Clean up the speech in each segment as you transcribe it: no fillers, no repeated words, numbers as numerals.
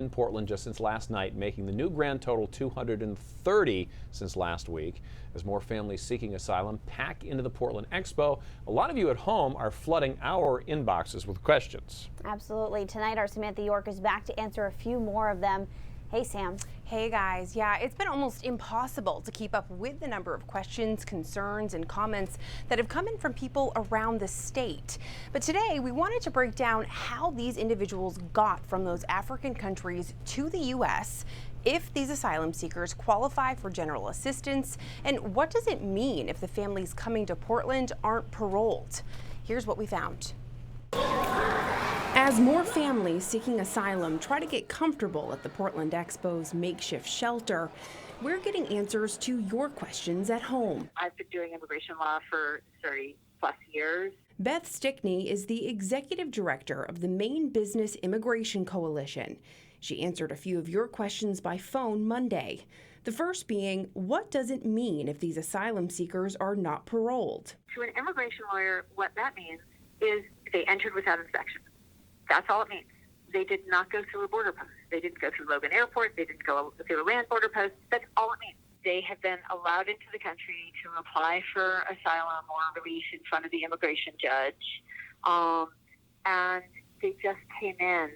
in Portland just since last night, making the new grand total 230 since last week. As more families seeking asylum pack into the Portland Expo, a lot of you at home are flooding our inboxes with questions. Absolutely. Tonight, our Samantha York is back to answer a few more of them. Hey, Sam. Hey guys, yeah, it's been almost impossible to keep up with the number of questions, concerns, and comments that have come in from people around the state. But today we wanted to break down how these individuals got from those African countries to the U.S., if these asylum seekers qualify for general assistance, and what does it mean if the families coming to Portland aren't paroled. Here's what we found. As more families seeking asylum try to get comfortable at the Portland Expo's makeshift shelter, we're getting answers to your questions at home. I've been doing immigration law for 30 plus years. Beth Stickney is the executive director of the Maine Business Immigration Coalition. She answered a few of your questions by phone Monday. The first being, what does it mean if these asylum seekers are not paroled? To an immigration lawyer, what that means is they entered without inspection. That's all it means. They did not go through a border post. They didn't go through Logan Airport. They didn't go through a land border post. That's all it means. They have been allowed into the country to apply for asylum or release in front of the immigration judge. And they just came in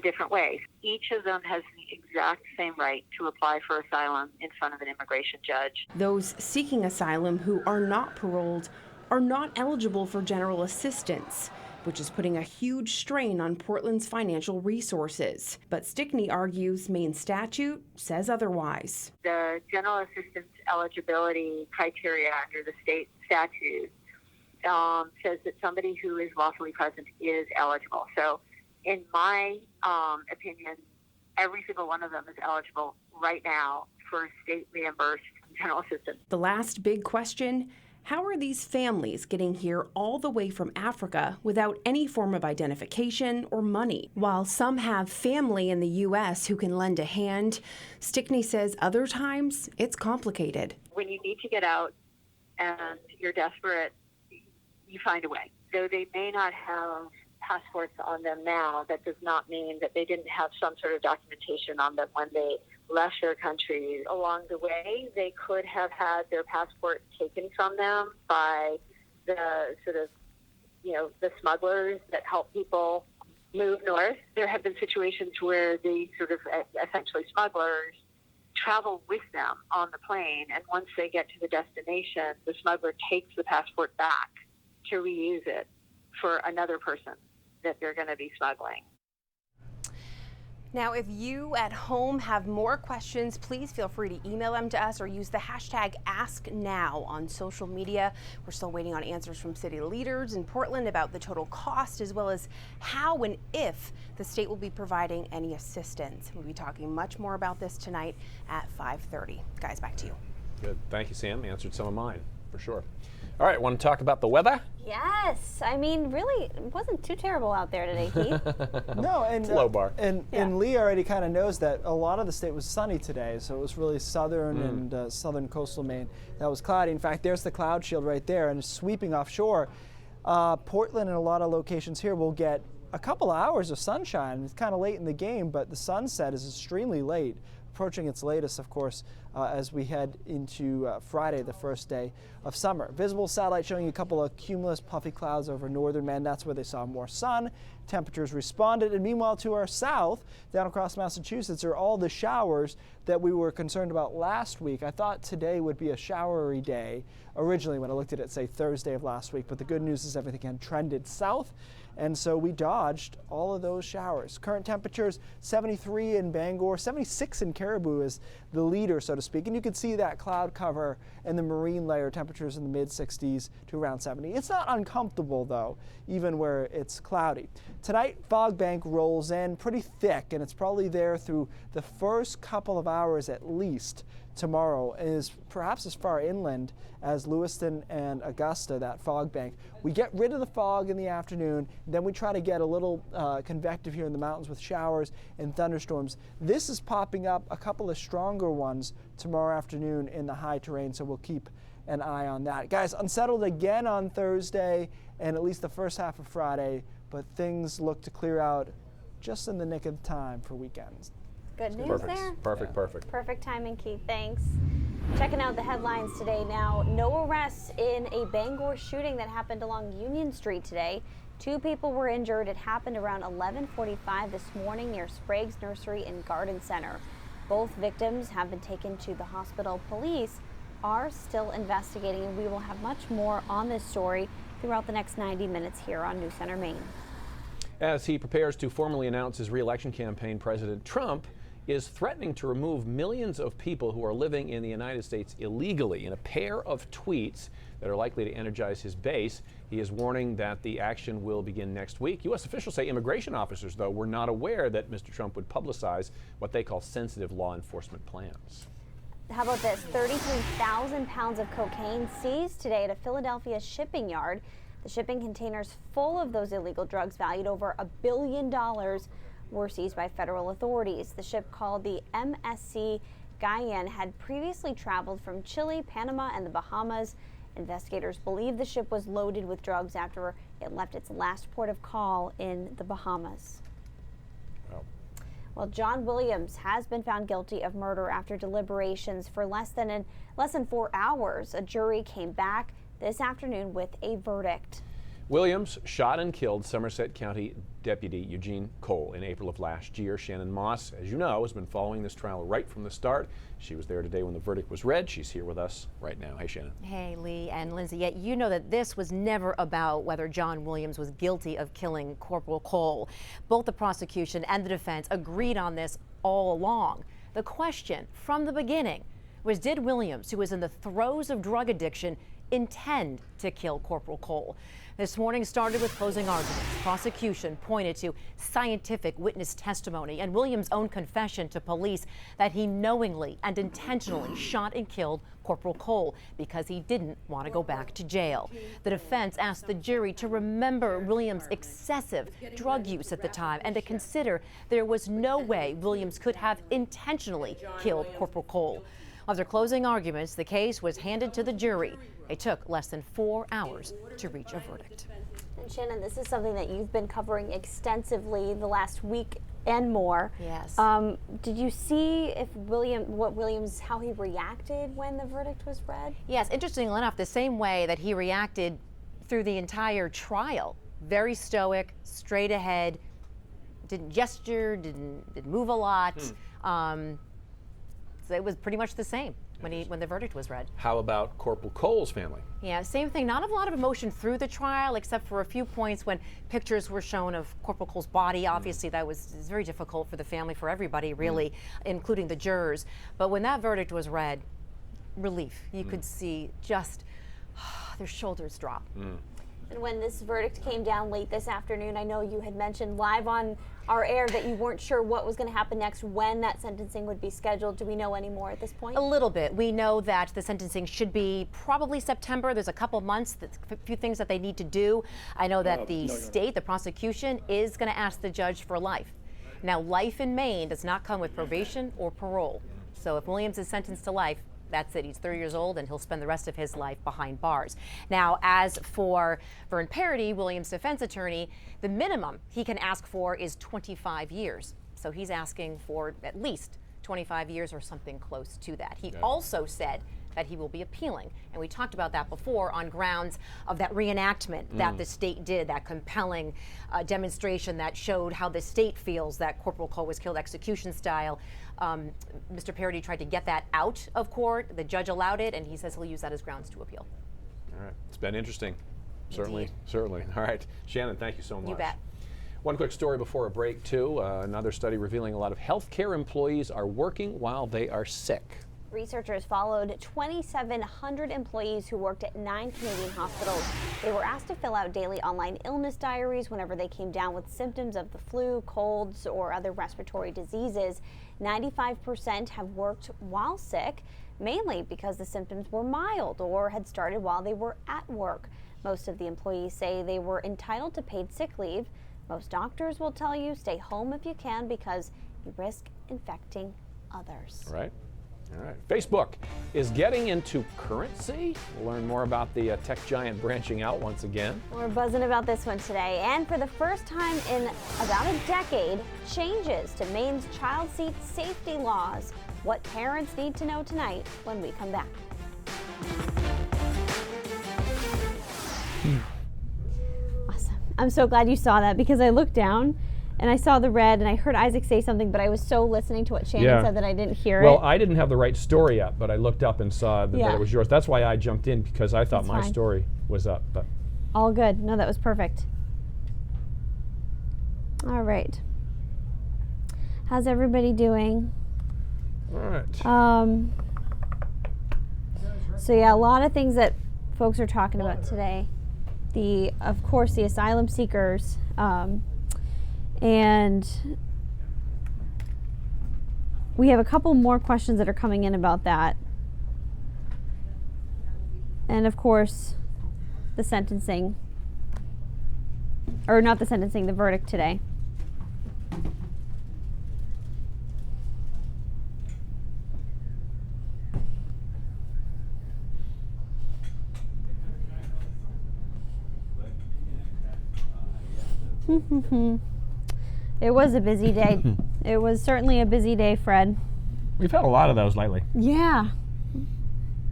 different ways. Each of them has the exact same right to apply for asylum in front of an immigration judge. Those seeking asylum who are not paroled are not eligible for general assistance, which is putting a huge strain on Portland's financial resources. But Stickney argues Maine statute says otherwise. The general assistance eligibility criteria under the state statute says that somebody who is lawfully present is eligible. So in my opinion, every single one of them is eligible right now for state reimbursed general assistance. The last big question, how are these families getting here all the way from Africa without any form of identification or money? While some have family in the U.S. who can lend a hand, Stickney says other times it's complicated. When you need to get out and you're desperate, you find a way. Though they may not have passports on them now, that does not mean that they didn't have some sort of documentation on them when they left their country. Along the way, they could have had their passport taken from them by the sort of, the smugglers that help people move north. There have been situations where the sort of essentially smugglers travel with them on the plane, and once they get to the destination, the smuggler takes the passport back to reuse it for another person that they're going to be smuggling. Now, if you at home have more questions, please feel free to email them to us or use the hashtag AskNow on social media. We're still waiting on answers from city leaders in Portland about the total cost, as well as how and if the state will be providing any assistance. We'll be talking much more about this tonight at 5:30. Guys, back to you. Good. Thank you, Sam. Answered some of mine, for sure. All right, want to talk about the weather? Yes. I mean, really, it wasn't too terrible out there today, Keith. No, and low bar. And Lee already kind of knows that a lot of the state was sunny today, so it was really southern and southern coastal Maine that was cloudy. In fact, there's the cloud shield right there, and it's sweeping offshore. Portland and a lot of locations here will get a couple of hours of sunshine. It's kind of late in the game, but the sunset is extremely late, approaching its latest, of course, as we head into Friday, the first day of summer. Visible satellite showing you a couple of cumulus puffy clouds over northern Maine. That's where they saw more sun. Temperatures responded. And meanwhile, to our south, down across Massachusetts, are all the showers that we were concerned about last week. I thought today would be a showery day originally when I looked at it, say, Thursday of last week. But the good news is everything had trended south, and so we dodged all of those showers. Current temperatures 73 in Bangor, 76 in Caribou is the leader, so to speak. And you can see that cloud cover and the marine layer temperatures in the mid 60s to around 70. It's not uncomfortable, though, even where it's cloudy. Tonight, fog bank rolls in pretty thick, and it's probably there through the first couple of hours at least. Tomorrow is perhaps as far inland as Lewiston and Augusta, that fog bank. We get rid of the fog in the afternoon, then we try to get a little convective here in the mountains with showers and thunderstorms. This is popping up, a couple of stronger ones tomorrow afternoon in the high terrain, so we'll keep an eye on that. Guys, unsettled again on Thursday and at least the first half of Friday, but things look to clear out just in the nick of time for weekends. Good news Perfect. there. Perfect. Perfect. Perfect timing, Keith. Thanks. Checking out the headlines today now. No arrests in a Bangor shooting that happened along Union Street today. 2 people were injured. It happened around 11:45 this morning near Sprague's Nursery and Garden Center. Both victims have been taken to the hospital. Police are still investigating, and we will have much more on this story throughout the next 90 minutes here on News Center Maine. As he prepares to formally announce his re-election campaign, President Trump is threatening to remove millions of people who are living in the United States illegally. In a pair of tweets that are likely to energize his base, he is warning that the action will begin next week. U.S. officials say immigration officers, though, were not aware that Mr. Trump would publicize what they call sensitive law enforcement plans. How about this? 33,000 pounds of cocaine seized today at a Philadelphia shipping yard. The shipping containers full of those illegal drugs valued over $1 billion were seized by federal authorities. The ship, called the MSC Guyane, had previously traveled from Chile, Panama, and the Bahamas. Investigators believe the ship was loaded with drugs after it left its last port of call in the Bahamas. Well, John Williams has been found guilty of murder after deliberations for less than 4 hours. A jury came back this afternoon with a verdict. Williams shot and killed Somerset County Deputy Eugene Cole in April of last year. Shannon Moss, as you know, has been following this trial right from the start. She was there today when the verdict was read. She's here with us right now. Hey, Shannon. Hey, Lee and Lindsay. Yet you know that this was never about whether John Williams was guilty of killing Corporal Cole. Both the prosecution and the defense agreed on this all along. The question from the beginning was, did Williams, who was in the throes of drug addiction, intend to kill Corporal Cole? This morning started with closing arguments. Prosecution pointed to scientific witness testimony and Williams' own confession to police that he knowingly and intentionally shot and killed Corporal Cole because he didn't want to go back to jail. The defense asked the jury to remember Williams' excessive drug use at the time and to consider there was no way Williams could have intentionally killed Corporal Cole. After closing arguments, the case was handed to the jury. It took less than 4 hours to reach a verdict. And Shannon, this is something that you've been covering extensively the last week and more. Yes. Did you see how he reacted when the verdict was read? Yes, interestingly enough, the same way that he reacted through the entire trial. Very stoic, straight ahead, didn't gesture, didn't move a lot. So it was pretty much the same when the verdict was read. How about Corporal Cole's family? Yeah, same thing. Not a lot of emotion through the trial, except for a few points when pictures were shown of Corporal Cole's body. Obviously, that was very difficult for the family, for everybody, really, including the jurors. But when that verdict was read, relief. You could see just their shoulders drop. And when this verdict came down late this afternoon, I know you had mentioned live on our air that you weren't sure what was going to happen next, when that sentencing would be scheduled. Do we know any more at this point? A little bit. We know that the sentencing should be probably September. There's a couple months, a few things that they need to do. I know that the prosecution, is going to ask the judge for life. Now, life in Maine does not come with probation or parole. So if Williams is sentenced to life, that's it. He's 30 years old and he'll spend the rest of his life behind bars. Now, as for Vern Parody, Williams' defense attorney, the minimum he can ask for is 25 years. So he's asking for at least 25 years or something close to that. He also said that he will be appealing. And we talked about that before on grounds of that reenactment that the state did, that compelling demonstration that showed how the state feels that Corporal Cole was killed execution style. Mr. Parody tried to get that out of court. The judge allowed it, and he says he'll use that as grounds to appeal. All right. It's been interesting. Certainly. All right. Shannon, thank you so much. You bet. One quick story before a break, too. Another study revealing a lot of healthcare employees are working while they are sick. Researchers followed 2,700 employees who worked at 9 Canadian hospitals. They were asked to fill out daily online illness diaries whenever they came down with symptoms of the flu, colds, or other respiratory diseases. 95% have worked while sick, mainly because the symptoms were mild or had started while they were at work. Most of the employees say they were entitled to paid sick leave. Most doctors will tell you stay home if you can because you risk infecting others. Right. All right. Facebook is getting into currency. We'll learn more about the tech giant branching out once again. We're buzzing about this one today. And for the first time in about a decade, changes to Maine's child seat safety laws. What parents need to know tonight when we come back. Awesome. I'm so glad you saw that because I looked down and I saw the red and I heard Isaac say something, but I was so listening to what Shannon said that I didn't hear it. Well, I didn't have the right story up, but I looked up and saw that Yeah. it was yours. That's why I jumped in, because I thought That's my fine. story was up. But All good. No, that was perfect. All right. How's everybody doing? all right. So yeah, a lot of things that folks are talking about today. Of course, the asylum seekers, and we have a couple more questions that are coming in about that. And of course, the sentencing, or not the sentencing, the verdict today. It was a busy day. It was certainly a busy day, Fred. We've had a lot of those lately. Yeah.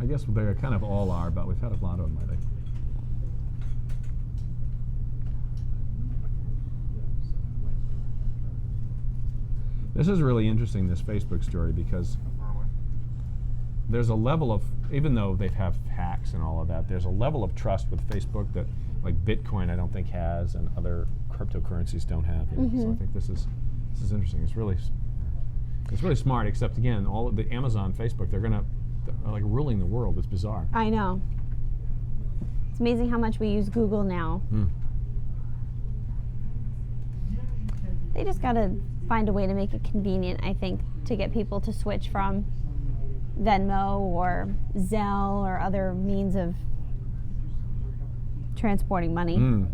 I guess they kind of all are, but we've had a lot of them lately. This is really interesting, this Facebook story, because there's a level of, even though they have hacks and all of that, there's a level of trust with Facebook that like Bitcoin I don't think has, and other cryptocurrencies don't have. You know? So I think this is interesting. It's really smart. Except again, all of the Amazon, Facebook, they're like ruling the world. It's bizarre. I know. It's amazing how much we use Google now. They just got to find a way to make it convenient, I think, to get people to switch from Venmo or Zelle or other means of transporting money.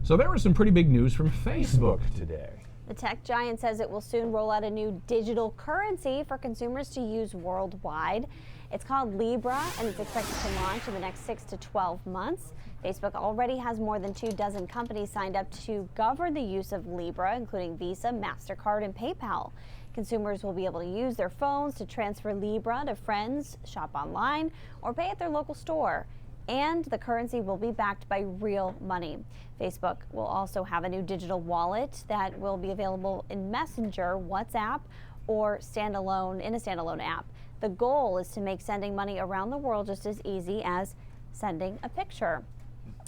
So there was some pretty big news from Facebook today. The tech giant says it will soon roll out a new digital currency for consumers to use worldwide. It's called Libra, and it's expected to launch in the next 6 to 12 months. Facebook already has more than 24 companies signed up to govern the use of Libra, including Visa, MasterCard, and PayPal. Consumers will be able to use their phones to transfer Libra to friends, shop online, or pay at their local store. And the currency will be backed by real money. Facebook will also have a new digital wallet that will be available in Messenger, WhatsApp, or in a standalone app. The goal is to make sending money around the world just as easy as sending a picture,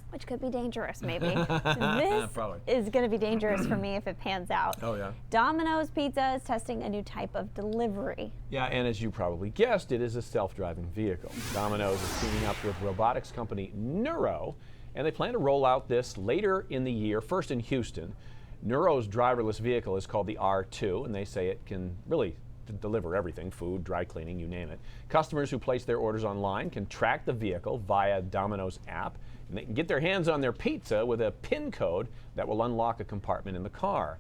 which could be dangerous maybe. This is going to be dangerous for me if it pans out. Oh yeah. Domino's Pizza is testing a new type of delivery. Yeah, and as you probably guessed, it is a self-driving vehicle. Domino's is teaming up with robotics company Nuro, and they plan to roll out this later in the year, first in Houston. Nuro's driverless vehicle is called the R2, and they say it can really deliver everything, food, dry cleaning, you name it. Customers who place their orders online can track the vehicle via Domino's app, and they can get their hands on their pizza with a PIN code that will unlock a compartment in the car.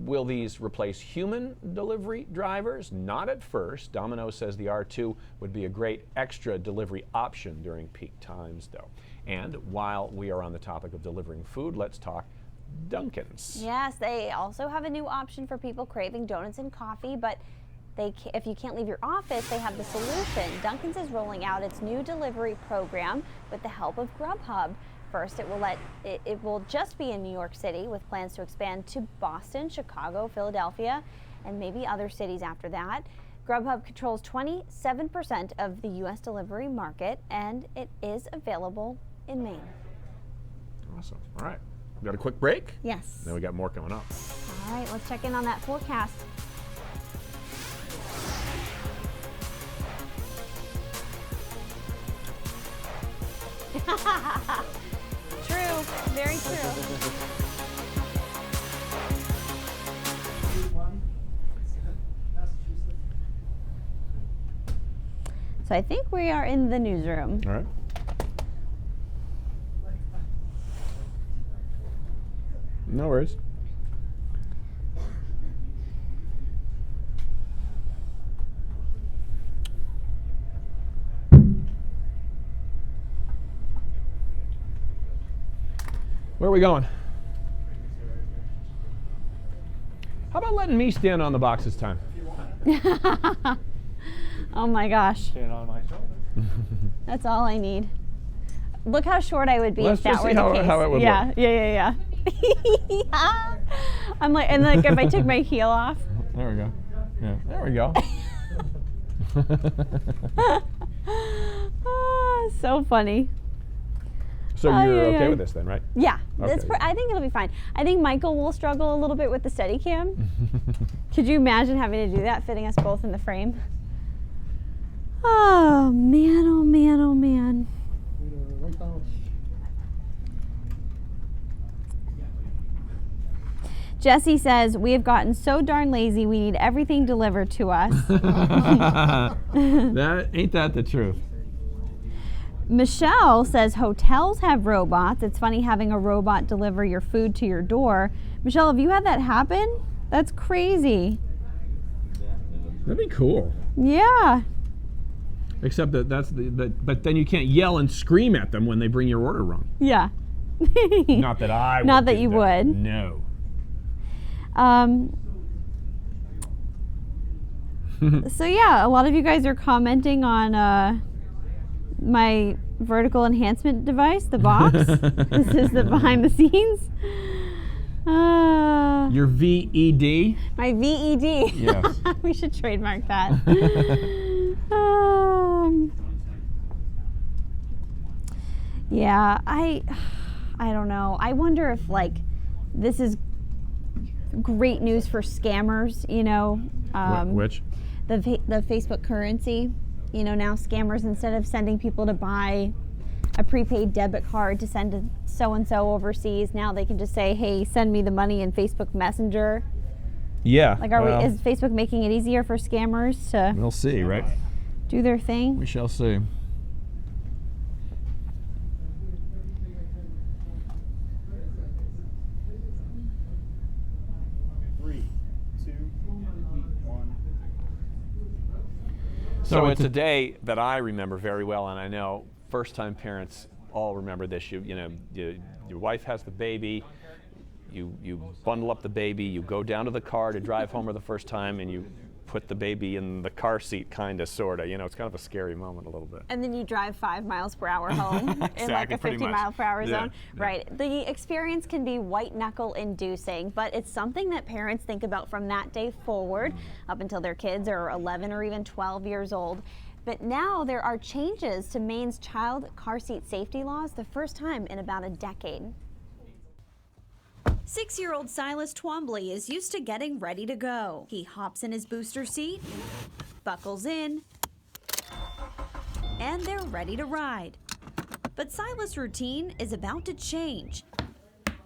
Will these replace human delivery drivers? Not at first. Domino's says the R2 would be a great extra delivery option during peak times, though. And while we are on the topic of delivering food, let's talk Dunkin's. Yes, they also have a new option for people craving donuts and coffee, but if you can't leave your office, they have the solution. Dunkin's is rolling out its new delivery program with the help of Grubhub. First, it will just be in New York City, with plans to expand to Boston, Chicago, Philadelphia, and maybe other cities after that. Grubhub controls 27% of the U.S. delivery market, and it is available in Maine. Awesome. All right. We got a quick break? Yes. Then we got more coming up. All right, let's check in on that forecast. True, very true. So I think we are in the newsroom. All right. No worries. Where are we going? How about letting me stand on the box this time? Oh my gosh. Stand on my shoulder. That's all I need. Look how short I would be Let's if that just were see the how, case. how it would yeah, look. yeah. I'm like, and like if I took my heel off. There we go. Yeah, there we go. So funny. So you're yeah. okay with this then, right? Yeah, Okay. I think it'll be fine. I think Michael will struggle a little bit with the Steadicam. Could you imagine having to do that, fitting us both in the frame? Oh man, oh man, oh man. Jesse says, we have gotten so darn lazy, we need everything delivered to us. Ain't that the truth? Michelle says hotels have robots. It's funny having a robot deliver your food to your door. Michelle, have you had that happen? That's crazy. That'd be cool. Yeah. Except that but then you can't yell and scream at them when they bring your order wrong. Yeah. Not that I would. Not that do you would. No. So yeah, a lot of you guys are commenting on my vertical enhancement device, the box. This is the behind the scenes. Your VED? My VED. Yes. We should trademark that. Yeah, I don't know. I wonder if like this is great news for scammers, you know. Which? The Facebook currency. You know, now scammers, instead of sending people to buy a prepaid debit card to send to so-and-so overseas, now they can just say, hey, send me the money in Facebook Messenger. Yeah. Like, is Facebook making it easier for scammers to We'll see, right? do their thing? We shall see. So it's a day that I remember very well, and I know first-time parents all remember this. Your wife has the baby, you bundle up the baby, you go down to the car to drive home for the first time, and you put the baby in the car seat, kind of, sort of. You know, it's kind of a scary moment a little bit. And then you drive 5 miles per hour home in like Exactly, a pretty 50 much. mile per hour Yeah, zone. yeah. Right. The experience can be white knuckle inducing, but it's something that parents think about from that day forward up until their kids are 11 or even 12 years old. But now there are changes to Maine's child car seat safety laws, the first time in about a decade. 6-year-old Silas Twombly is used to getting ready to go. He hops in his booster seat, buckles in, and they're ready to ride. But Silas' routine is about to change.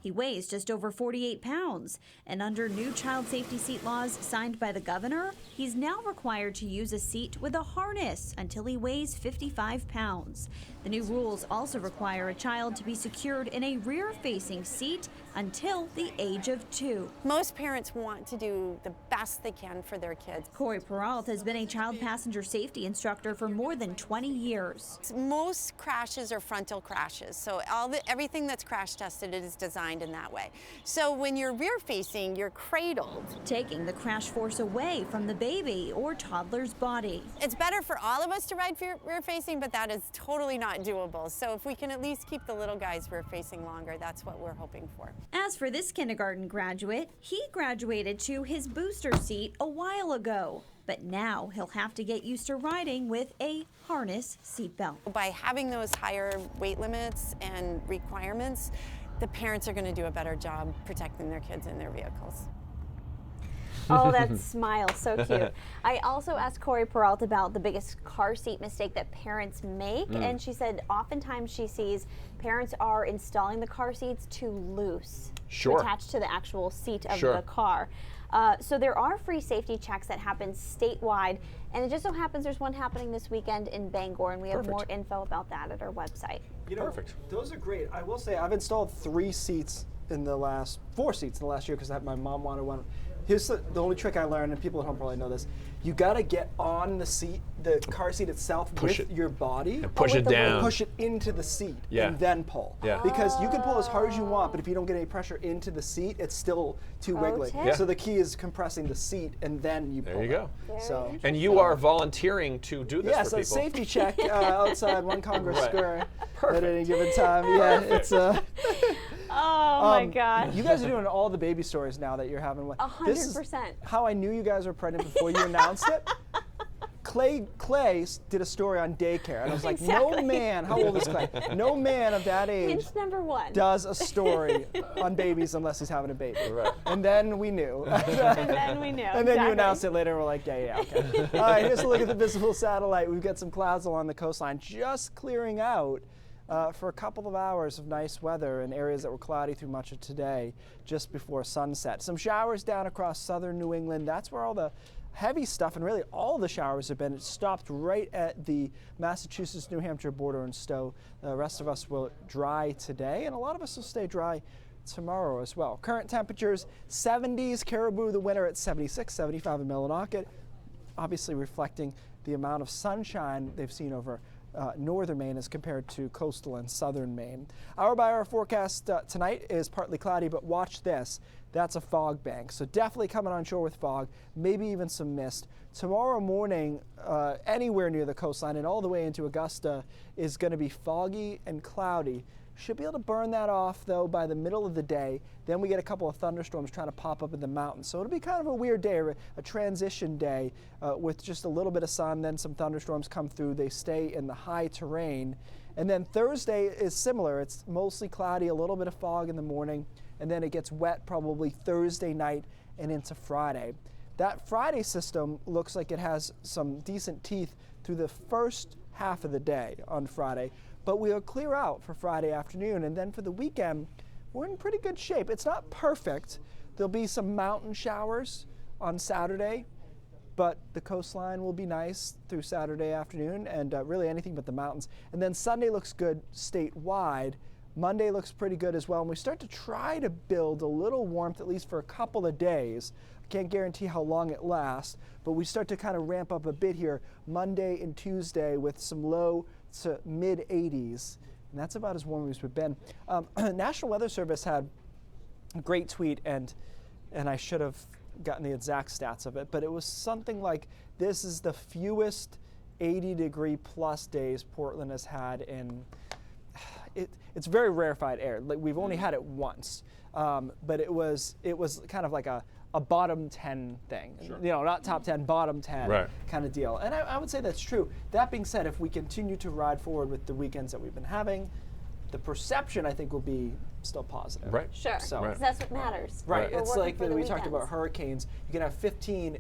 He weighs just over 48 pounds, and under new child safety seat laws signed by the governor, he's now required to use a seat with a harness until he weighs 55 pounds. The new rules also require a child to be secured in a rear-facing seat until the age of 2. Most parents want to do the best they can for their kids. Corey Peralta has been a child passenger safety instructor for more than 20 years. Most crashes are frontal crashes, so everything that's crash tested is designed in that way. So when you're rear facing, you're cradled. Taking the crash force away from the baby or toddler's body. It's better for all of us to ride rear facing, but that is totally not doable. So if we can at least keep the little guys rear facing longer, that's what we're hoping for. As for this kindergarten graduate, he graduated to his booster seat a while ago. But now he'll have to get used to riding with a harness seatbelt. By having those higher weight limits and requirements, the parents are going to do a better job protecting their kids in their vehicles. Oh, that smile, so cute. I also asked Corey Peralta about the biggest car seat mistake that parents make, and she said oftentimes she sees parents are installing the car seats too loose, attached to the actual seat of the car. So there are free safety checks that happen statewide, and it just so happens there's one happening this weekend in Bangor, and we have more info about that at our website. You know, those are great. I will say I've installed 4 seats in the last year because my mom wanted one. Here's the only trick I learned, and people at home probably know this. You gotta get on the seat, the car seat itself, with your body. And push it down. Push it into the seat, and then pull. Because you can pull as hard as you want, but if you don't get any pressure into the seat, it's still too wiggly. So the key is compressing the seat, and then you pull. There you go. So. And you are volunteering to do this for people. Yes, a safety check outside One Congress Square at any given time. Yeah, it's Oh my God. You guys are doing all the baby stories now that you're having. 100%. How I knew you guys were pregnant before you announced it. Clay did a story on daycare, and I was like, no man, how old is Clay? No man of that age Hint number 1. does a story on babies unless he's having a baby. Right. And then we knew. And then you announced it later, and we're like, yeah, okay. All right, here's a look at the visible satellite. We've got some clouds along the coastline just clearing out for a couple of hours of nice weather in areas that were cloudy through much of today, just before sunset. Some showers down across southern New England. That's where all the heavy stuff, and really all the showers have been. It stopped right at the Massachusetts-New Hampshire border in Stowe. The rest of us will dry today, and a lot of us will stay dry tomorrow as well. Current temperatures, 70s, Caribou the winner at 76, 75 in Millinocket, obviously reflecting the amount of sunshine they've seen over northern Maine as compared to coastal and southern Maine. Hour-by-hour forecast tonight is partly cloudy, but watch this. That's a fog bank, so definitely coming on shore with fog, maybe even some mist. Tomorrow morning, anywhere near the coastline and all the way into Augusta is going to be foggy and cloudy. Should be able to burn that off, though, by the middle of the day. Then we get a couple of thunderstorms trying to pop up in the mountains. So it'll be kind of a weird day, a transition day with just a little bit of sun, then some thunderstorms come through. They stay in the high terrain. And then Thursday is similar. It's mostly cloudy, a little bit of fog in the morning, and then it gets wet probably Thursday night and into Friday. That Friday system looks like it has some decent teeth through the first half of the day on Friday. But we'll clear out for Friday afternoon, and then for the weekend, we're in pretty good shape. It's not perfect. There'll be some mountain showers on Saturday, but the coastline will be nice through Saturday afternoon, and really anything but the mountains. And then Sunday looks good statewide. Monday looks pretty good as well, and we start to try to build a little warmth, at least for a couple of days. I can't guarantee how long it lasts, but we start to kind of ramp up a bit here Monday and Tuesday with some low to mid 80s, and that's about as warm as we've been. National Weather Service had a great tweet, and I should have gotten the exact stats of it, but it was something like, this is the fewest 80-degree plus days Portland has had in, it's very rarefied air. Like, we've only had it once, but it was kind of like a bottom 10 thing. Sure. You know, not top 10, bottom 10 kind of deal. And I would say that's true. That being said, if we continue to ride forward with the weekends that we've been having, the perception, I think, will be still positive. Right. Sure. So, because that's what matters. Right. We're It's like we talked about hurricanes. You can have 15.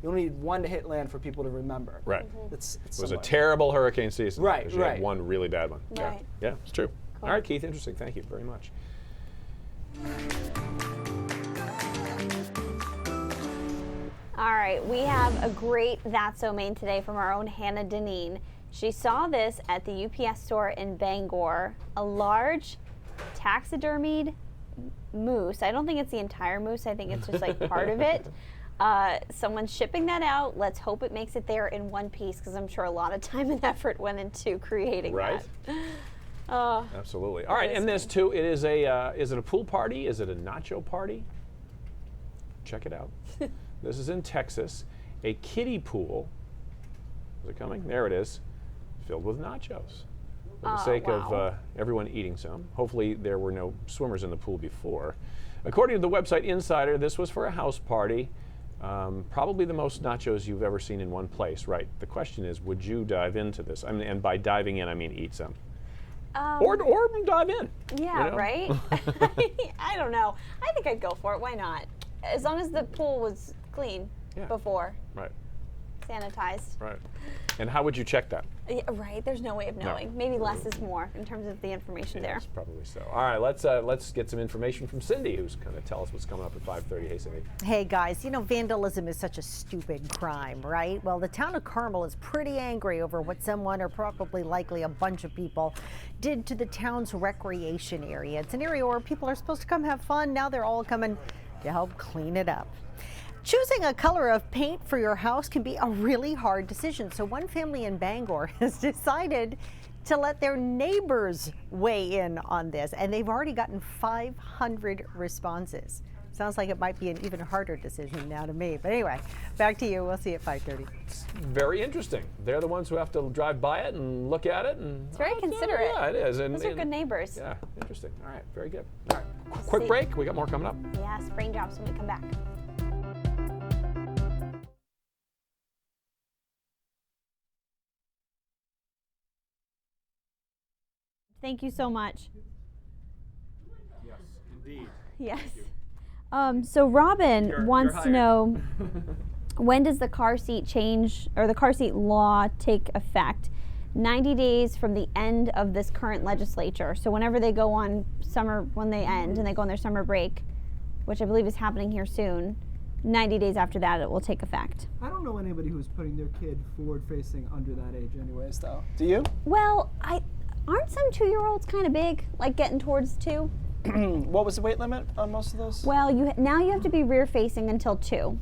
You only need one to hit land for people to remember. Right. It's it was a terrible hurricane season. Right. You had one really bad one. Right. Yeah, it's true. Cool. All right, Keith, interesting. Thank you very much. All right, we have a great That's So Maine today from our own Hannah Deneen. She saw this at the UPS store in Bangor, a large taxidermied moose. I don't think it's the entire moose. I think it's just like part of it. Someone's shipping that out. Let's hope it makes it there in one piece, because I'm sure a lot of time and effort went into creating that. Absolutely. All right, and this too, it is is it a pool party? Is it a nacho party? Check it out. This is in Texas, a kiddie pool. Is it coming? There it is, filled with nachos. For the sake of everyone eating some. Hopefully there were no swimmers in the pool before. According to the website Insider, this was for a house party. Probably the most nachos you've ever seen in one place, right? The question is, would you dive into this? I mean, and by diving in, I mean eat some. Or dive in. Yeah, you know? right? I don't know. I think I'd go for it. Why not? As long as the pool was clean before. Right. Sanitized. Right. And how would you check that? Yeah, right. There's no way of knowing. No. Maybe less is more in terms of the information there. Yes, probably so. All right, let's get some information from Cindy, who's going to tell us what's coming up at 5:30. Hey, Cindy. Hey guys, you know vandalism is such a stupid crime, right? Well, the town of Carmel is pretty angry over what someone, or probably likely a bunch of people, did to the town's recreation area. It's an area where people are supposed to come have fun. Now they're all coming to help clean it up. Choosing a color of paint for your house can be a really hard decision. So one family in Bangor has decided to let their neighbors weigh in on this, and they've already gotten 500 responses. Sounds like it might be an even harder decision now to me. But anyway, back to you. We'll see you at 5:30. It's very interesting. They're the ones who have to drive by it and look at it. And It's very considerate. Yeah, it is. Those are good neighbors. Yeah, interesting. All right, very good. All right, quick break. We got more coming up. Yeah, sprain drops when we come back. Thank you so much. Yes, indeed. Yes. So Robin wants to know, when does the car seat change, or the car seat law take effect? 90 days from the end of this current legislature. So whenever they go on summer, when they end and they go on their summer break, which I believe is happening here soon, 90 days after that it will take effect. I don't know anybody who's putting their kid forward-facing under that age anyways, though. Do you? Well, aren't some 2-year-olds kind of big, like getting towards 2? What was the weight limit on most of those? Well, now you have to be rear facing until 2.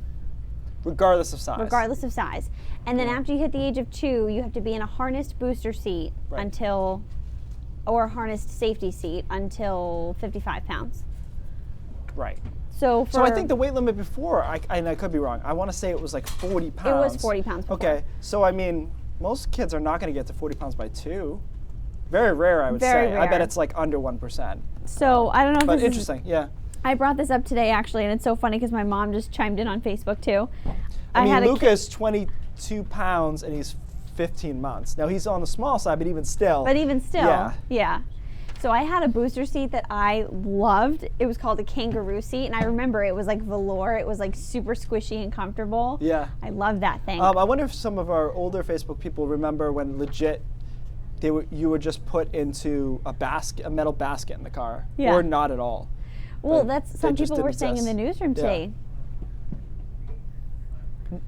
Regardless of size. Regardless of size. And then after you hit the age of 2, you have to be in a harnessed booster seat or a harnessed safety seat until 55 pounds. Right. So I think the weight limit before, and I could be wrong, I want to say it was like 40 pounds. It was 40 pounds before. Okay, so I mean, most kids are not going to get to 40 pounds by 2. Very rare, I would Very say. rare. I bet it's like under 1%. So I don't know if But this interesting, yeah. I brought this up today actually, and it's so funny because my mom just chimed in on Facebook too. I mean, Luca is 22 pounds and he's 15 months. Now he's on the small side, but even still. Yeah. So I had a booster seat that I loved. It was called a kangaroo seat, and I remember it was like velour. It was like super squishy and comfortable. Yeah. I love that thing. I wonder if some of our older Facebook people remember when legit you were just put into a metal basket in the car, or not at all. Well, that's some people were saying in the newsroom today.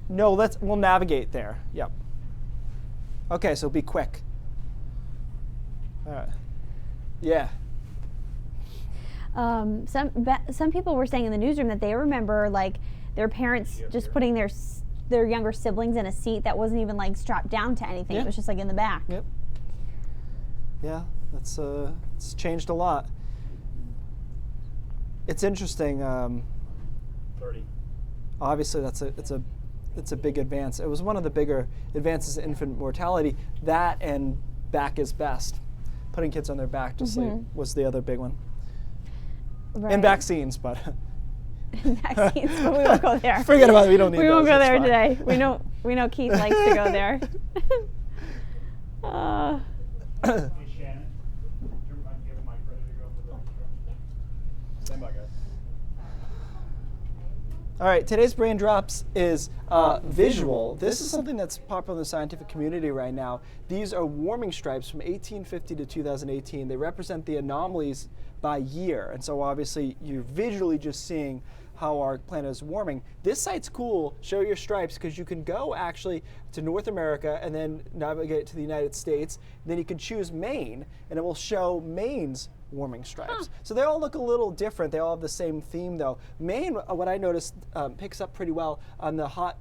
No, we'll navigate there. Yep. Okay, so be quick. All right. Yeah. Some people were saying in the newsroom that they remember like their parents just putting their younger siblings in a seat that wasn't even like strapped down to anything. It was just like in the back. Yep. Yeah, it's changed a lot. It's interesting. 30. Obviously, it's a big advance. It was one of the bigger advances in infant mortality. That and back is best. Putting kids on their back to sleep was the other big one. Right. And vaccines, but vaccines, but we won't go there. Forget about it. We don't need. We won't go there fine. today. We know Keith likes to go there. Hey Shannon, do you mind giving Mike ready to go for the instructions? Stand by, guys. All right, today's Brain Drops is visual. This is something that's popular in the scientific community right now. These are warming stripes from 1850 to 2018. They represent the anomalies by year. And so obviously you're visually just seeing how our planet is warming. This site's cool, Show Your Stripes, because you can go actually to North America and then navigate to the United States. Then you can choose Maine, and it will show Maine's warming stripes. So they all look a little different. They all have the same theme though. Maine, what I noticed, picks up pretty well on the hot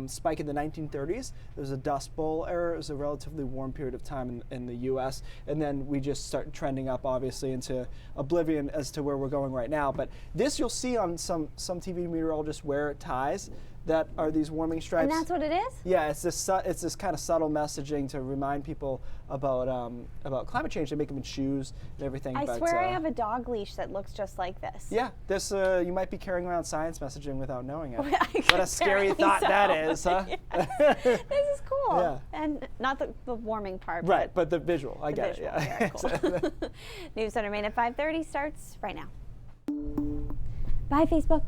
spike in the 1930s. There was a Dust Bowl era. It was a relatively warm period of time in the US. And then we just start trending up obviously into oblivion as to where we're going right now. But this you'll see on some TV meteorologists wear ties. that are these warming stripes. And that's what it is? Yeah, it's this kind of subtle messaging to remind people about climate change. They make them in shoes and everything. I swear I have a dog leash that looks just like this. Yeah, this you might be carrying around science messaging without knowing it. What a scary thought that is, huh? This is cool. Yeah. And not the warming part. Right, but the visual. I the get visual. it. Yeah. Very cool. News Center Maine at 5:30 starts right now. Bye, Facebook.